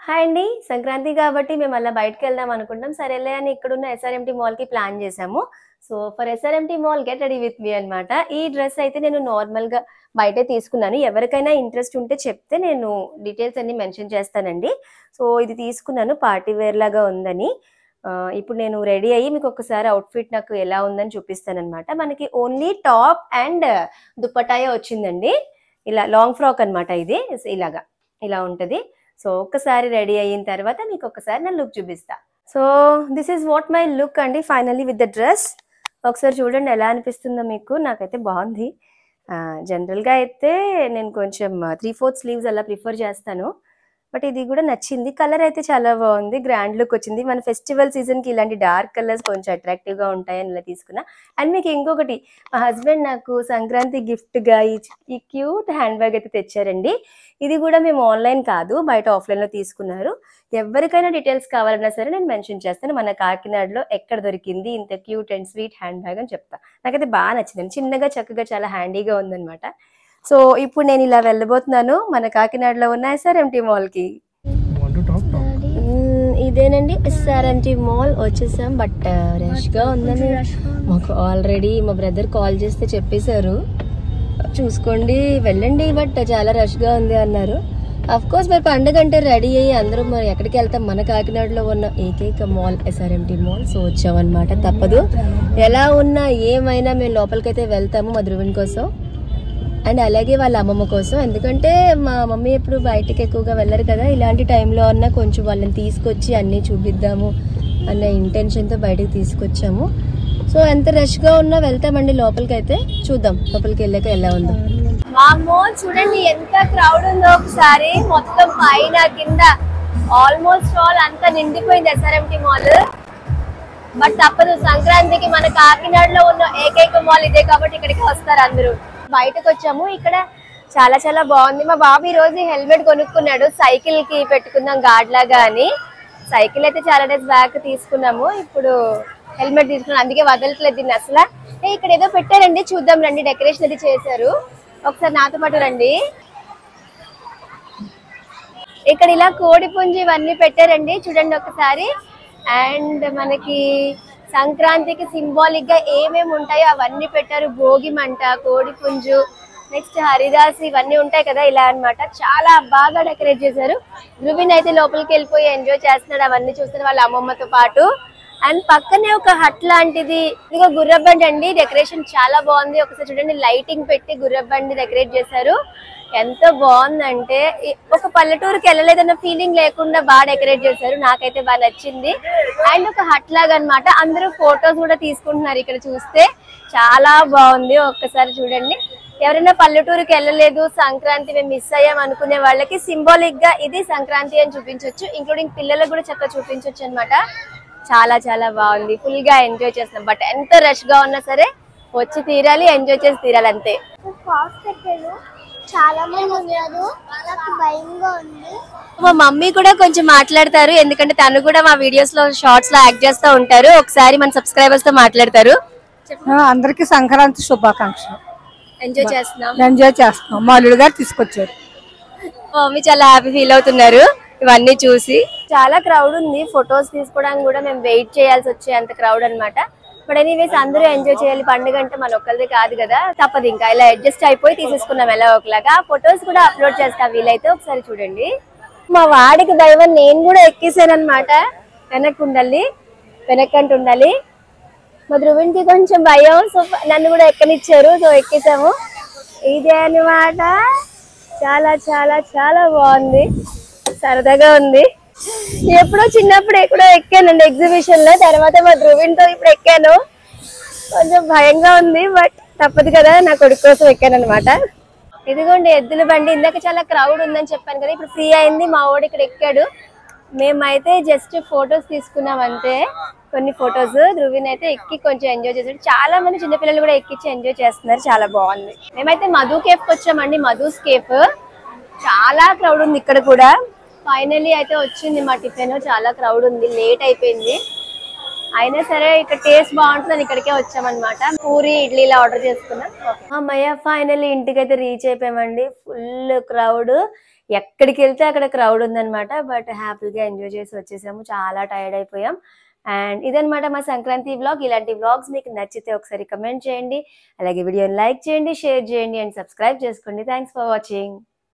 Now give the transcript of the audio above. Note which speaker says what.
Speaker 1: Hi అండి. సంక్రాంతి కాబట్టి మేము అలా బయటికెళ్దాం అనుకుంటాం. సరేలే అని ఇక్కడున్న ఎస్ఆర్ఎంటీ మాల్‌కి ప్లాన్ చేశాము. So, for SRMT mall get ready with me అనమాట. ఈ డ్రెస్ అయితే నేను నార్మల్‌గా బయటే తీసుకున్నాను. ఎవరికైనా ఇంట్రెస్ట్ ఉంటే చెప్తే నేను డీటెయిల్స్ అన్నీ మెన్షన్ చేస్తానండి. సో, ఇది తీసుకున్నాను పార్టీ వేర్ లాగా ఉందని. ఇప్పుడు నేను రెడీ అయ్యి మీకొకసారి అవుట్‌ఫిట్ నాకు ఎలా ఉందని చూపిస్తాననమాట. మనకి ఓన్లీ టాప్ అండ్ దుపట్టాయే వచ్చిందండి. ఇలా లాంగ్ ఫ్రాక్ అనమాట ఇది. ఇలాగా ఇలా ఉంటది. సో, ఒక్కసారి రెడీ అయిన తర్వాత మీకొకసారి నా లుక్ చూపిస్తా. So, this is what my look అండి ఫైనల్లీ విత్ ద డ్రెస్. ఒకసారి చూడండి ఎలా అనిపిస్తుందో మీకు. నాకైతే బాగుంది. జనరల్‌గా అయితే నేను కొంచెం 3/4 స్లీవ్స్ అలా ప్రిఫర్ చేస్తాను. బట్ ఇది కూడా నచ్చింది. కలర్ అయితే చాలా బాగుంది. గ్రాండ్ లుక్ వచ్చింది. మన ఫెస్టివల్ సీజన్‌కి ఇలాంటి డార్క్ కలర్స్ కొంచెం అట్రాక్టివ్‌గా ఉంటాయని ఇలా తీసుకున్నా. అండ్ మీకు ఇంకొకటి, మా హస్బెండ్ నాకు సంక్రాంతి గిఫ్ట్‌గా ఈ క్యూట్ హ్యాండ్ బ్యాగ్ అయితే తెచ్చారండి. ఇది కూడా మేము ఆన్లైన్ కాదు, బయట ఆఫ్లైన్‌లో తీసుకున్నారు. ఎవరికైనా డీటెయిల్స్ కావాలన్నా సరే నేను మెన్షన్ చేస్తాను. మన కాకినాడలో ఎక్కడ దొరికింది ఇంత cute and sweet hand bag అని చెప్తా. నాకైతే బాగా నచ్చింది. చిన్నగా చక్కగా చాలా హ్యాండీగా ఉందనమాట. సో, ఇప్పుడు నేను ఇలా వెళ్ళబోతున్నాను మన కాకినాడలో ఉన్న ఎస్ఆర్ఎంటీ మాల్‌కి. ఇదేనండి ఎస్ఆర్ఎంటీ మాల్. వచ్చేసాం. బట్ రష్గా ఉందని మాకు ఆల్రెడీ మా బ్రదర్ కాల్ చేస్తే చెప్పేశారు, చూసుకోండి వెళ్ళండి, బట్ చాలా రష్గా ఉంది అన్నారు. అఫ్ కోర్స్ మరి పండుగ అంటే రెడీ అయ్యి అందరూ మరి ఎక్కడికి వెళ్తాం, మన కాకినాడలో ఉన్న ఏకైక మాల్ ఎస్ఆర్ఎంటీ మాల్. సో వచ్చామన్నమాట, తప్పదు. ఎలా ఉన్నా ఏమైనా మేము లోపలికైతే వెళ్తాము మా ధ్రువిన్ కోసం అండ్ అలాగే వాళ్ళ అమ్మమ్మ కోసం. ఎందుకంటే మా మమ్మీ ఎప్పుడు బయటకు ఎక్కువగా వెళ్ళరు కదా, ఇలాంటి టైంలో అన్నా కొంచెం వాళ్ళని తీసుకొచ్చి అన్నీ చూపిద్దాము అన్న ఇంటెన్షన్తో బయటకు తీసుకొచ్చాము. సో ఎంత రష్గా ఉన్నా వెళ్తామండి లోపలికి. అయితే చూద్దాం లోపలికి వెళ్ళాక ఎలా ఉందో. మా మాల్ చూడండి ఎంత క్రౌడ్ ఉందో ఒకసారి. మొత్తం పైన కింద ఆల్మోస్ట్ ఆల్ అంతా నిండిపోయింది ఎస్ఆర్ఎంటీ మాల్. బట్ తప్పదు, సంక్రాంతికి మన కాకినాడలో ఉన్న ఏకైక మాల్ ఇదే కాబట్టి ఇక్కడికి వస్తారు అందరూ. బయటకు వచ్చాము. ఇక్కడ చాలా చాలా బాగుంది. మా బాబు ఈ రోజు హెల్మెట్ కొనుక్కున్నాడు, సైకిల్ కి పెట్టుకుందాం గార్డ్ లాగా అని. సైకిల్ అయితే చాలా డేస్ బ్యాక్ తీసుకున్నాము, ఇప్పుడు హెల్మెట్ తీసుకున్నాం, అందుకే వదలట్లేదు దీన్ని అసలు. ఇక్కడ ఏదో పెట్టారండి, చూద్దాం రండి. డెకరేషన్ అది చేశారు, ఒకసారి నాతో పాటు రండి. ఇక్కడ ఇలా కోడి పుంజు ఇవన్నీ పెట్టారండి, చూడండి ఒకసారి. అండ్ మనకి సంక్రాంతికి సింబాలిక్ గా ఏమేమి ఉంటాయో అవన్నీ పెట్టారు. భోగి మంట, కోడి పుంజు, నెక్స్ట్ హరిదాస్, ఇవన్నీ ఉంటాయి కదా, ఇలా అన్నమాట. చాలా బాగా డెకరేట్ చేశారు. ధ్రువిన్ అయితే లోపలికి వెళ్ళిపోయి ఎంజాయ్ చేస్తున్నాడు, అవన్నీ చూస్తున్నాడు వాళ్ళ అమ్మమ్మతో పాటు. అండ్ పక్కనే ఒక హట్ లాంటిది, ఇదిగో గుర్రబండి అండి. డెకరేషన్ చాలా బాగుంది. ఒకసారి చూడండి, లైటింగ్ పెట్టి గుర్రబండి డెకరేట్ చేశారు. ఎంత బాగుందంటే ఒక పల్లెటూరుకి వెళ్ళలేదన్న ఫీలింగ్ లేకుండా బాగా డెకరేట్ చేశారు. నాకైతే బాగా నచ్చింది. అండ్ ఒక హట్ లాగా అనమాట. అందరూ ఫొటోస్ కూడా తీసుకుంటున్నారు ఇక్కడ చూస్తే. చాలా బాగుంది, ఒక్కసారి చూడండి. ఎవరైనా పల్లెటూరుకి వెళ్ళలేదు, సంక్రాంతి మేము మిస్ అయ్యాం అనుకునే వాళ్ళకి సింబాలిక్ గా ఇది సంక్రాంతి అని చూపించవచ్చు. ఇంక్లూడింగ్ పిల్లలకు కూడా చక్కగా చూపించవచ్చు అనమాట. చాలా చాలా బాగుంది, ఫుల్ గా ఎంజాయ్ చేస్తున్నాం. బట్ ఎంత రష్ గా ఉన్నా సరే వచ్చి తీరాలి, ఎంజాయ్ చేసి తీరాలి అంతే.
Speaker 2: చాలా మంది ఉన్నారు, నాకు భయంగా ఉంది.
Speaker 1: మా మమ్మీ కూడా కొంచెం మాట్లాడతారు, ఎందుకంటే తను కూడా మా వీడియోస్ లో షార్ట్స్ లో యాక్ట్ చేస్తూ ఉంటారు. ఒకసారి మన సబ్స్క్రైబర్స్ తో మాట్లాడతారు.
Speaker 3: అందరికి సంక్రాంతి శుభాకాంక్షలు.
Speaker 1: ఎంజాయ్ చేస్తున్నాం.
Speaker 3: మా అల్లుడు గారు తీసుకొచ్చారు.
Speaker 1: మమ్మీ చాలా హ్యాపీ ఫీల్ అవుతున్నారు ఇవన్నీ చూసి. చాలా క్రౌడ్ ఉంది, ఫొటోస్ తీసుకోవడానికి కూడా మేము వెయిట్ చేయాల్సి వచ్చే అంత క్రౌడ్ అనమాట. బట్ ఎనీవేస్ అందరూ ఎంజాయ్ చేయాలి, పండుగ అంటే మన ఒక్కరిదే కాదు కదా, తప్పదు. ఇంకా ఇలా అడ్జస్ట్ అయిపోయి తీసేసుకున్నాం ఎలా ఒకలాగా. ఫొటోస్ కూడా అప్లోడ్ చేస్తా వీలైతే, ఒకసారి చూడండి. మా వాడికి భయం, నేను కూడా ఎక్కేసాను అనమాట. వెనక్కంటూ ఉండాలి. మా ధ్రువిన్కి కొంచెం భయం, సో నన్ను కూడా ఎక్కనిచ్చారు. సో ఎక్కేసాము. ఇదే అనమాట. చాలా చాలా చాలా బాగుంది, సరదాగా ఉంది. ఎప్పుడో చిన్నప్పుడు ఎక్కడో ఎక్కానండి ఎగ్జిబిషన్ లో, తర్వాత మా ధ్రువిన్ తో ఇప్పుడు ఎక్కాను. కొంచెం భయంగా ఉంది, బట్ తప్పదు కదా, నా కొడుకు కోసం ఎక్కాను అనమాట. ఇదిగోండి ఎద్దుల బండి. ఇందాక చాలా క్రౌడ్ ఉందని చెప్పాను కదా, ఇప్పుడు ఫ్రీ అయింది. మా వాడు ఇక్కడ ఎక్కాడు. మేమైతే జస్ట్ ఫొటోస్ తీసుకున్నాం అంతే, కొన్ని ఫొటోస్. ధ్రువిన్ అయితే ఎక్కి కొంచెం ఎంజాయ్ చేశాడు. చాలా మంది చిన్నపిల్లలు కూడా ఎక్కించి ఎంజాయ్ చేస్తున్నారు, చాలా బాగుంది. మేమైతే మధు కేఫ్ కి వచ్చామండి, మధుస్ కేఫ్. చాలా క్రౌడ్ ఉంది ఇక్కడ కూడా. ఫైనలీ అయితే వచ్చింది మా టిఫిన్. చాలా క్రౌడ్ ఉంది, లేట్ అయిపోయింది. అయినా సరే ఇక్కడ టేస్ట్ బాగుంటుందని ఇక్కడికే వచ్చామన్నమాట. పూరి ఇడ్లీ ఇలా ఆర్డర్ చేసుకున్నాం. అమ్మయ్య ఫైనల్లీ ఇంటికైతే రీచ్ అయిపోయామండి. Full crowd. ఎక్కడికి వెళ్తే అక్కడ క్రౌడ్ ఉందన్నమాట. బట్ హ్యాపీగా ఎంజాయ్ చేసి వచ్చేసాము. చాలా టైర్డ్ అయిపోయాం. అండ్ ఇదన్నమాట మా సంక్రాంతి వ్లాగ్. ఇలాంటి వ్లాగ్స్ మీకు నచ్చితే ఒకసారి కమెంట్ చేయండి, అలాగే వీడియోని లైక్ చేయండి, షేర్ చేయండి అండ్ సబ్స్క్రైబ్ చేసుకోండి. Thanks for watching.